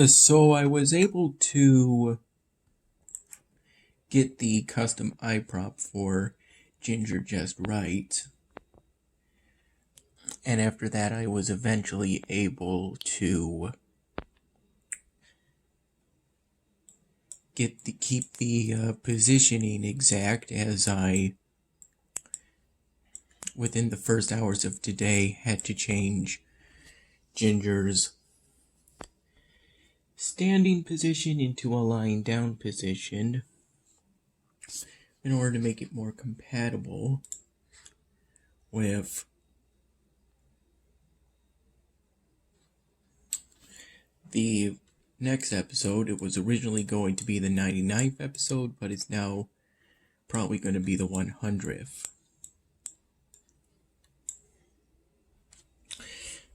So I was able to get the custom eye prop for Ginger just right. And after that I was eventually able to keep the positioning exact, as I, within the first hours of today, had to change Ginger's standing position into a lying down position in order to make it more compatible with the next episode. It was originally going to be the 99th episode, but it's now probably going to be the 100th.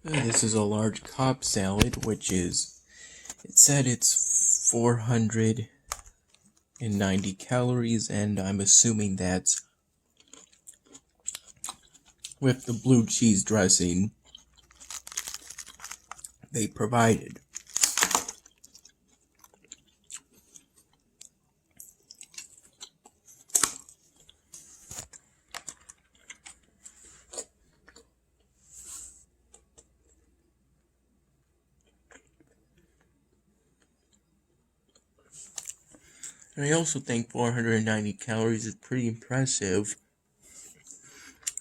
This is a large Cobb salad, which is, it said it's 490 calories, and I'm assuming that's with the blue cheese dressing they provided. And I also think 490 calories is pretty impressive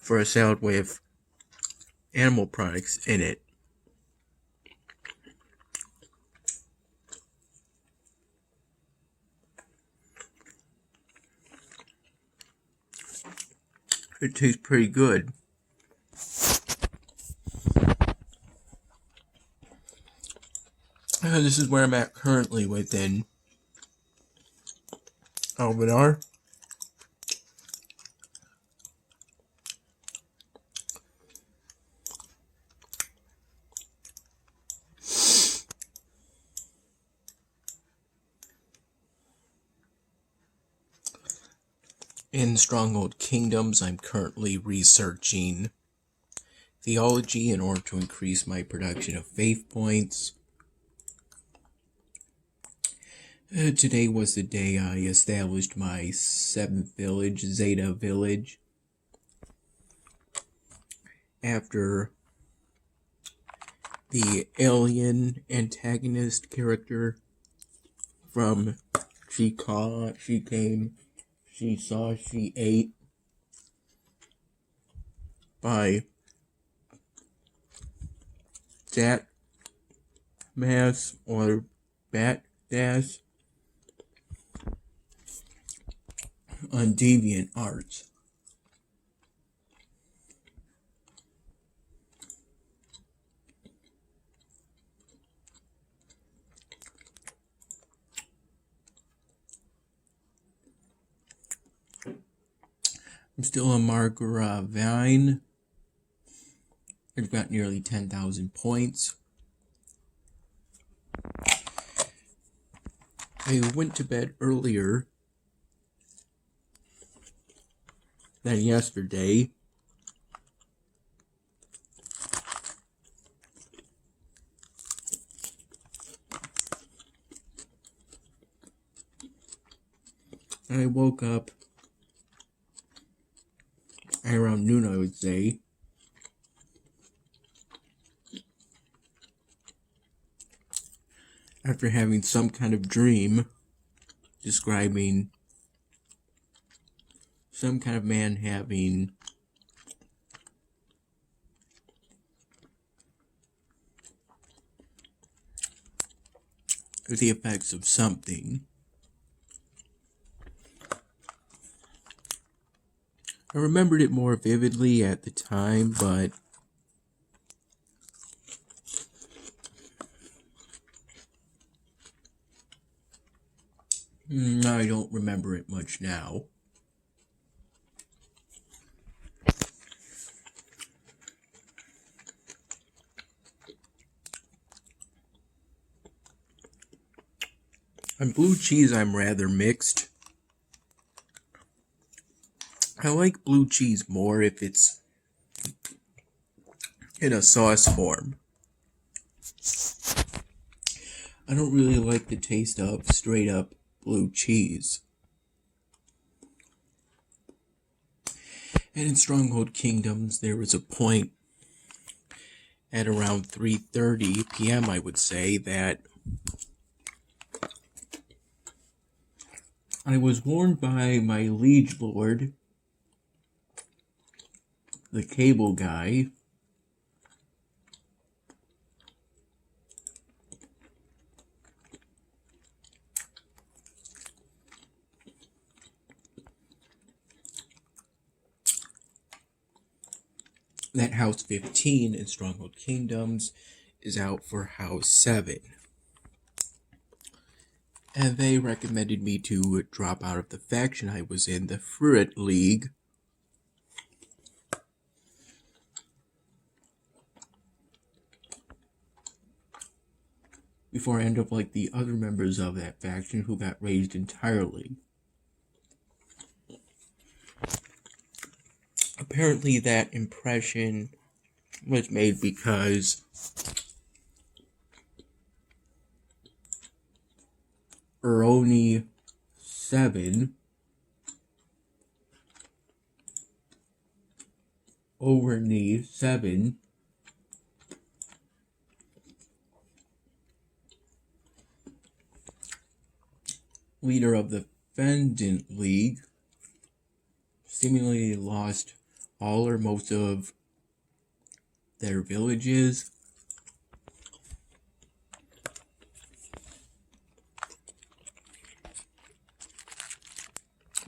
for a salad with animal products in it. It tastes pretty good. This is where I'm at currently within Alvenar. In Stronghold Kingdoms, I'm currently researching theology in order to increase my production of faith points. Today was the day I established my 7th village, Zeta Village, after the alien antagonist character from She Came, She Saw, She Ate by Dat Mass or Bat Dash on Deviant Arts. I'm still a Margara Vine. I've got nearly 10,000 points. I went to bed earlier than yesterday. I woke up around noon, I would say. After having some kind of dream describing some kind of man having the effects of something. I remembered it more vividly at the time, but I don't remember it much now. On blue cheese, I'm rather mixed. I like blue cheese more if it's in a sauce form. I don't really like the taste of straight up blue cheese. And in Stronghold Kingdoms, there was a point at around 3:30 p.m., I would say, that I was warned by my liege lord, the cable guy, that House 15 in Stronghold Kingdoms is out for House 7. And they recommended me to drop out of the faction I was in, the Fruit League. Before I end up like the other members of that faction who got raised entirely. Apparently that impression was made because Uroni 7 Orni 7 leader of the Fendant League seemingly lost all or most of their villages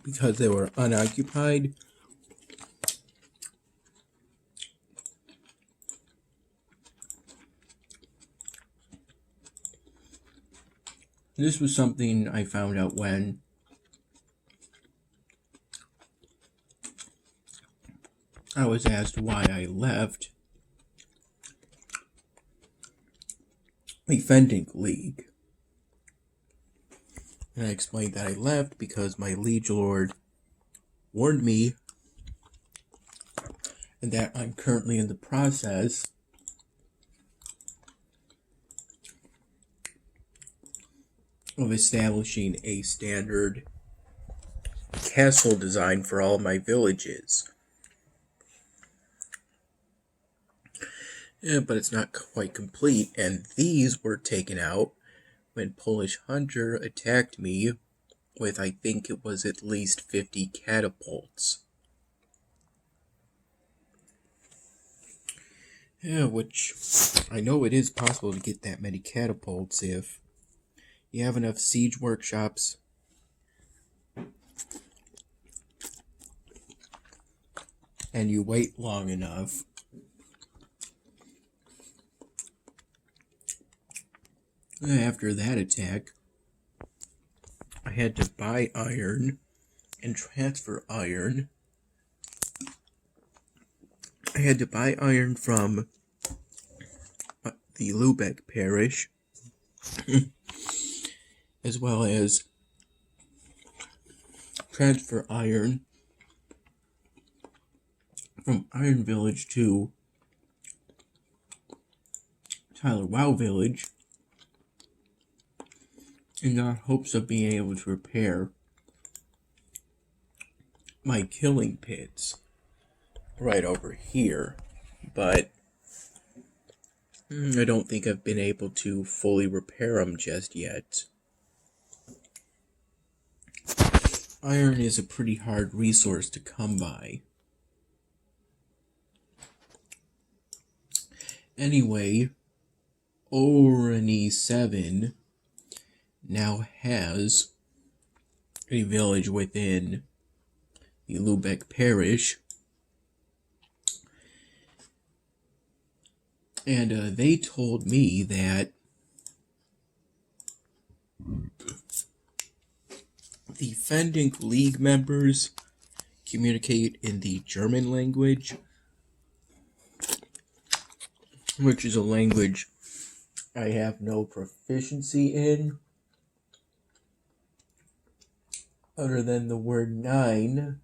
because they were unoccupied. This was something I found out when I was asked why I left the Fendant League. And I explained that I left because my liege lord warned me and that I'm currently in the process of establishing a standard castle design for all my villages. Yeah, but it's not quite complete, and these were taken out when Polish Hunter attacked me with, I think it was at least 50 catapults. Yeah, which I know it is possible to get that many catapults if you have enough siege workshops and you wait long enough. After that attack, I had to buy iron and transfer iron. I had to buy iron from the Lubeck parish, as well as transfer iron from Iron Village to Tyler Wow Village, in the hopes of being able to repair my killing pits right over here. But I don't think I've been able to fully repair them just yet. Iron is a pretty hard resource to come by. Anyway, Orani 7 now has a village within the Lubeck parish, and they told me that the Fendant League members communicate in the German language, which is a language I have no proficiency in, other than the word nine,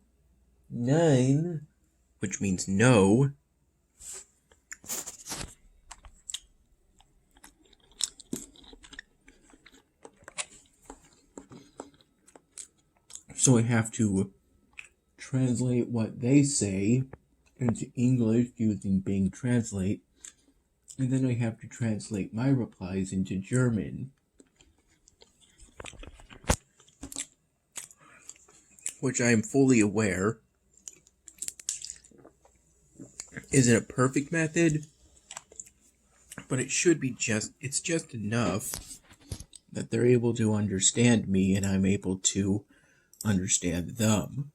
which means no. So I have to translate what they say into English using Bing Translate, and then I have to translate my replies into German. Which I am fully aware isn't a perfect method, but it should be it's just enough that they're able to understand me and I'm able to understand them.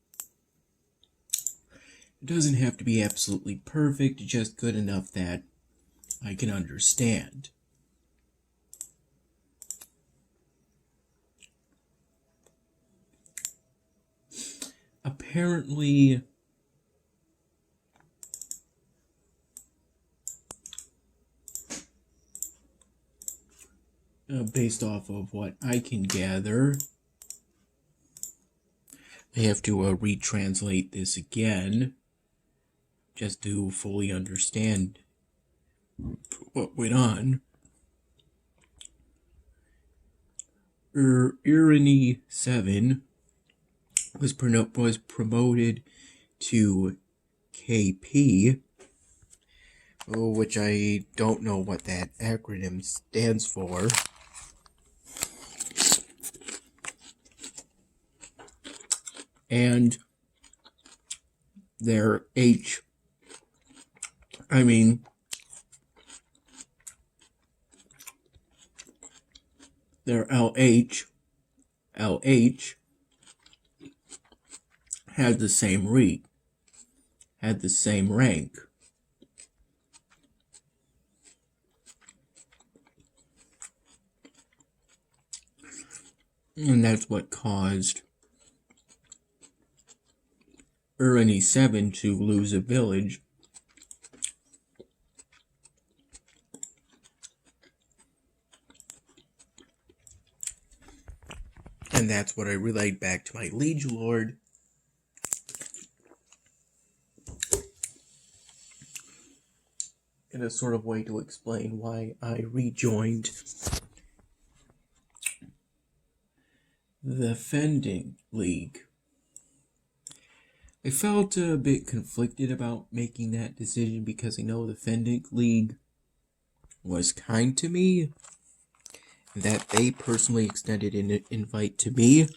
It doesn't have to be absolutely perfect, just good enough that I can understand. Apparently, based off of what I can gather, I have to retranslate this again just to fully understand what went on. Irony 7 was promoted to KP, which I don't know what that acronym stands for. And their their LH had the same had the same rank. And that's what caused Irony 7 to lose a village. And that's what I relayed back to my liege lord. In a sort of way to explain why I rejoined the Fending League. I felt a bit conflicted about making that decision because I know the Fending League was kind to me, that they personally extended an invite to me,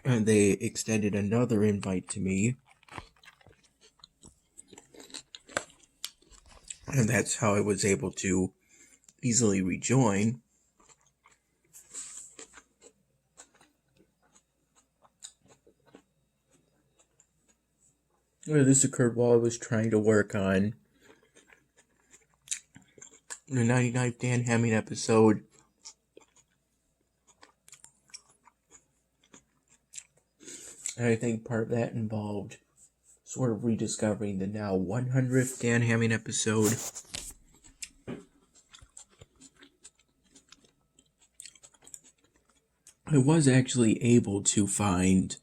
and they extended another invite to me, and that's how I was able to easily rejoin. This occurred while I was trying to work on the 99th Dan Hamming episode. And I think part of that involved sort of rediscovering the now 100th Dan Hamming episode. I was actually able to find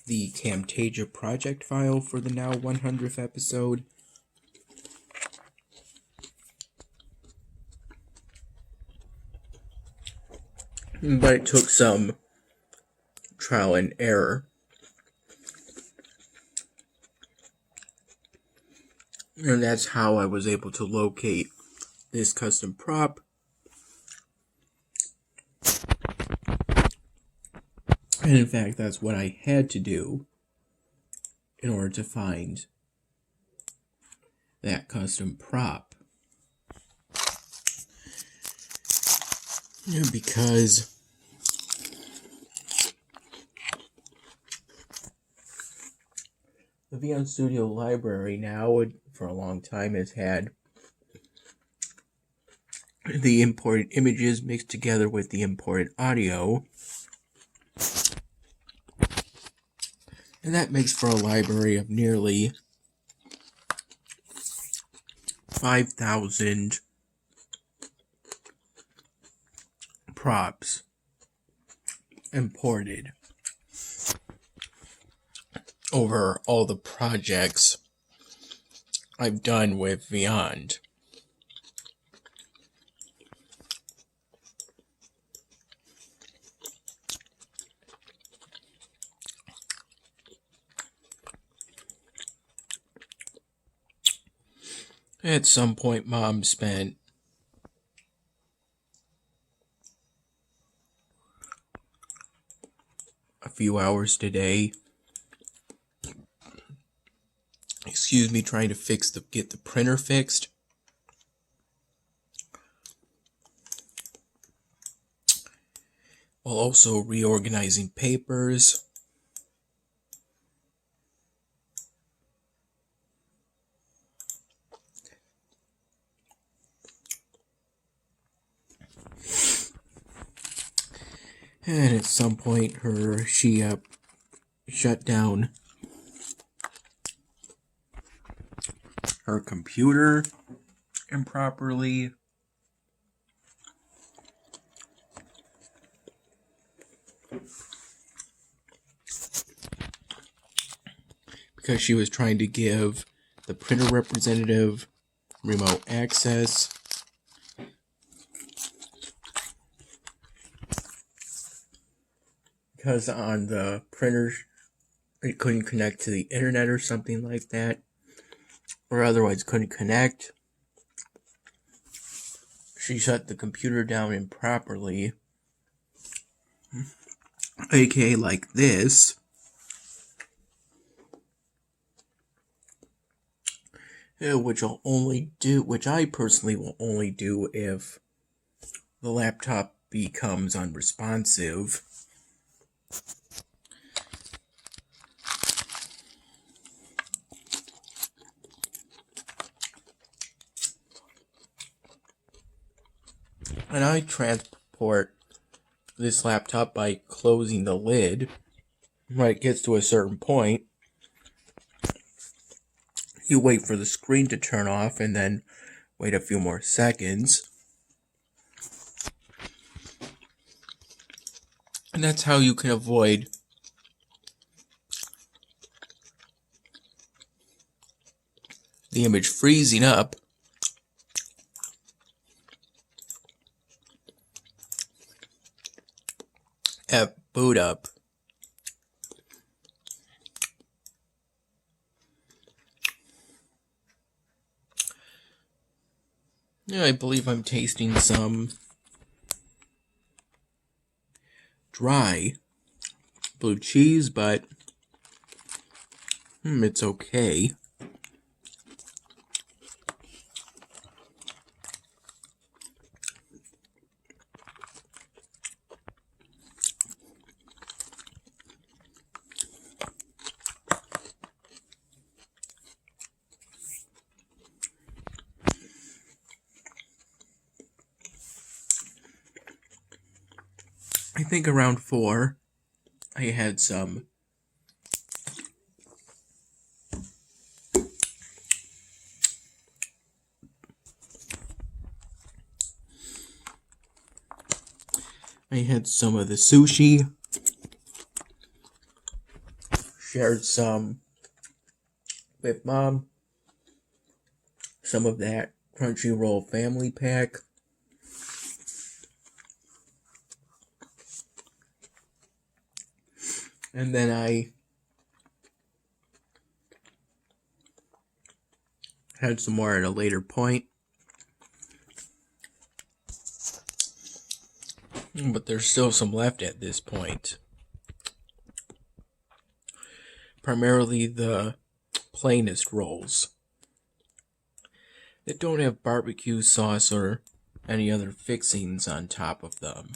the Camtasia project file for the now 100th episode. But it took some trial and error. And that's how I was able to locate this custom prop. And in fact, that's what I had to do in order to find that custom prop. Because the VN Studio library now, for a long time, has had the imported images mixed together with the imported audio. And that makes for a library of nearly 5,000 props imported over all the projects I've done with Beyond. At some point, Mom spent a few hours today, trying to get the printer fixed. While also reorganizing papers. And at some point, she shut down her computer improperly. Because she was trying to give the printer representative remote access. Because on the printer, it couldn't connect to the internet or something like that. Or otherwise couldn't connect. She shut the computer down improperly. AKA like this. Which I personally will only do if the laptop becomes unresponsive. And I transport this laptop by closing the lid when it gets to a certain point. You wait for the screen to turn off and then wait a few more seconds. And that's how you can avoid the image freezing up at boot up. Yeah, I believe I'm tasting some dry blue cheese, but it's okay. I think around 4, I had some of the sushi, shared some with Mom, some of that Crunchyroll family pack. And then I had some more at a later point. But there's still some left at this point. Primarily the plainest rolls that don't have barbecue sauce or any other fixings on top of them.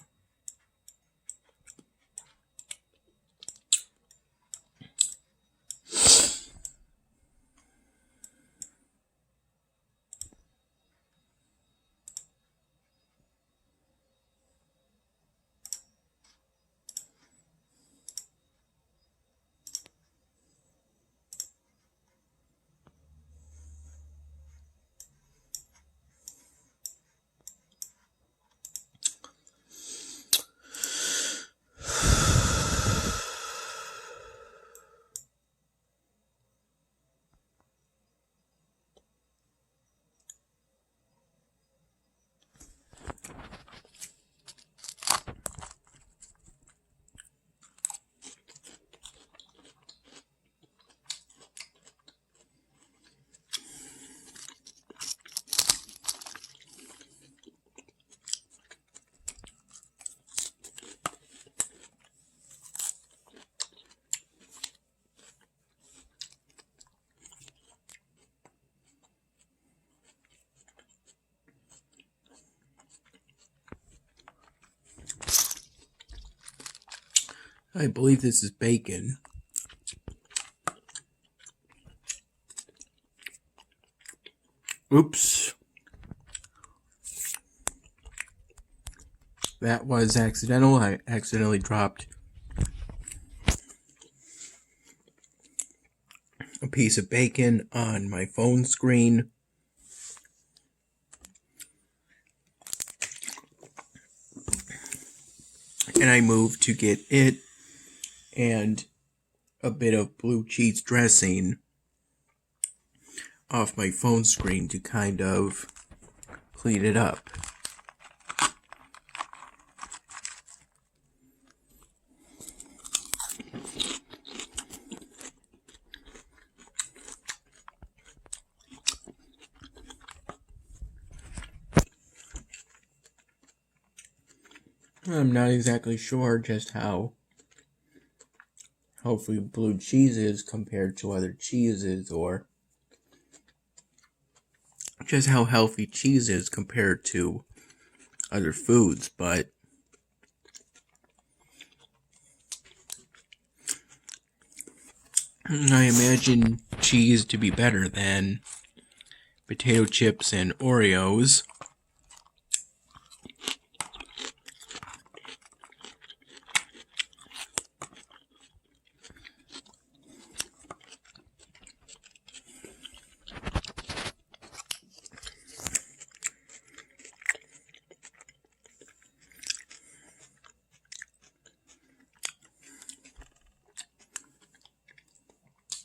I believe this is bacon. Oops. That was accidental. I accidentally dropped a piece of bacon on my phone screen. And I moved to get it and a bit of blue cheese dressing off my phone screen to kind of clean it up. I'm not exactly sure just how healthy blue cheese is compared to other cheeses, or just how healthy cheese is compared to other foods, but I imagine cheese to be better than potato chips and Oreos.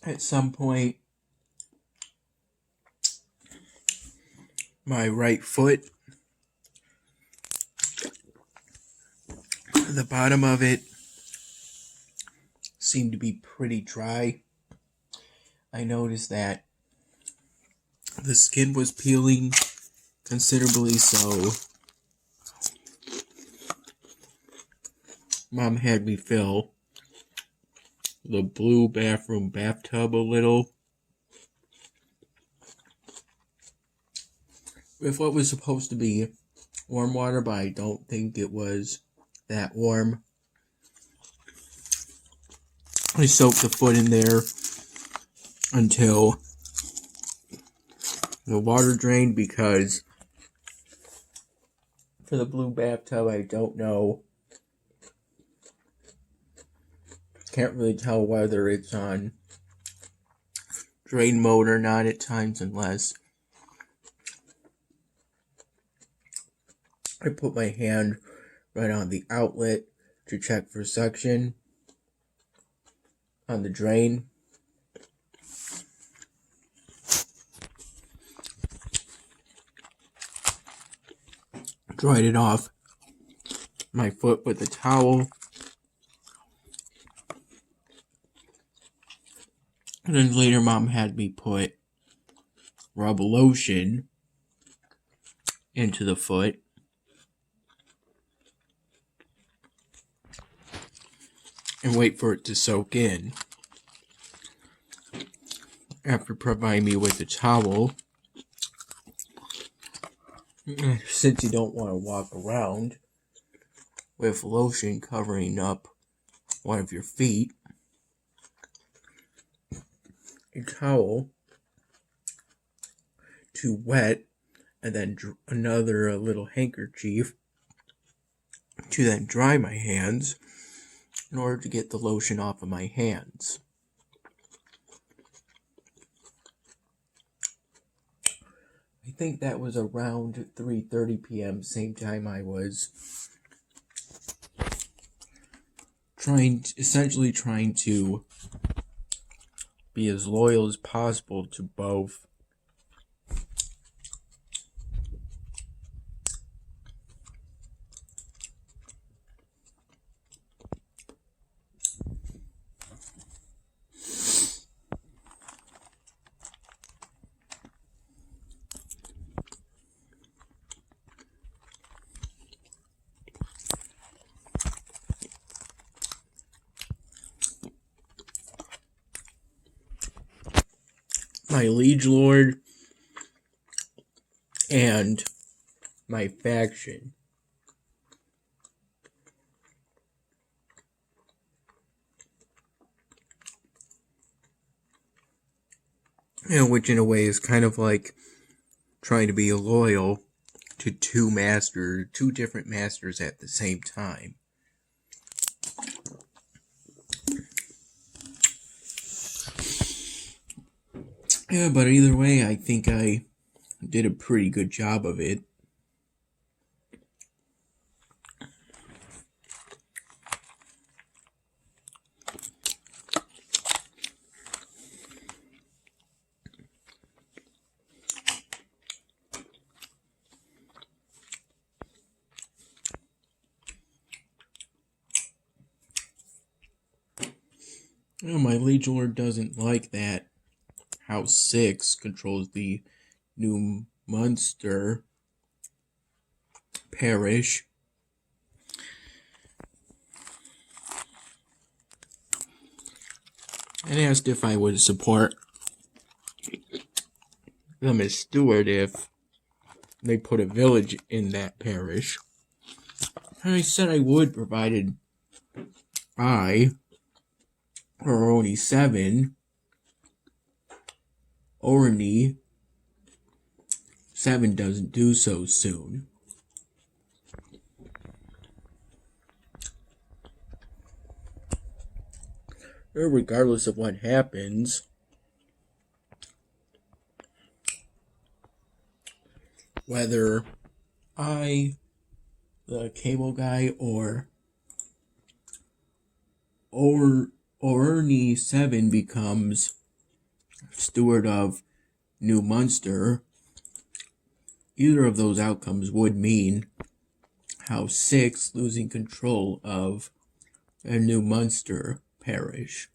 At some point, my right foot, the bottom of it, seemed to be pretty dry. I noticed that the skin was peeling considerably, so Mom had me fill the blue bathroom bathtub a little with what was supposed to be warm water, but I don't think it was that warm. I soaked the foot in there until the water drained, because for the blue bathtub, I don't know. Can't really tell whether it's on drain mode or not at times, unless I put my hand right on the outlet to check for suction on the drain. Dried it off my foot with a towel. And then later Mom had me put rub lotion into the foot. And wait for it to soak in. After providing me with a towel, since you don't want to walk around with lotion covering up one of your feet, a towel to wet, and then another little handkerchief to then dry my hands in order to get the lotion off of my hands. I think that was around 3:30 p.m., same time I was essentially trying to be as loyal as possible to both my liege lord and my faction. which in a way is kind of like trying to be loyal to two different masters at the same time. Yeah, but either way, I think I did a pretty good job of it. My Liege Lord doesn't like that House 6 controls the new Munster parish. And asked if I would support them as steward if they put a village in that parish. And I said I would, provided I, or only 7, Orny 7 doesn't do so soon. Regardless of what happens, whether I, the cable guy, or Orny 7 becomes steward of New Munster, either of those outcomes would mean House 6 losing control of a New Munster parish.